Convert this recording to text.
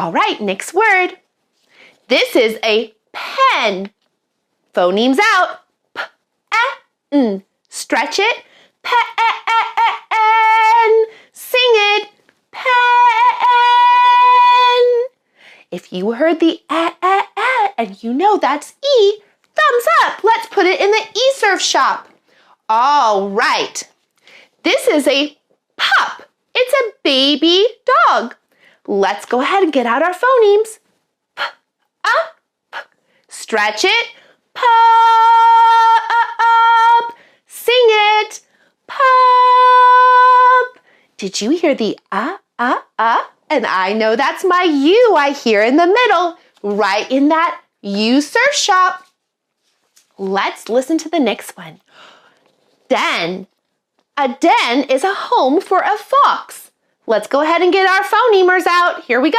All right, next word. This is a pen. Phonemes out. P-a-n. Stretch it. Pen. Sing it. Pen. If you heard the and you know that's E, thumbs up. Let's put it in the eSurf shop. All right. This is a pup. It's a baby dog. Let's go ahead and get out our phonemes. P-a-p. Stretch it. Pup. Sing it. Pup. Did you hear the And I know that's my U I hear in the middle, right in that eSurf shop. Let's listen to the next one. Den. A den is a home for a fox. Let's go ahead and get our phonemers out. Here we go.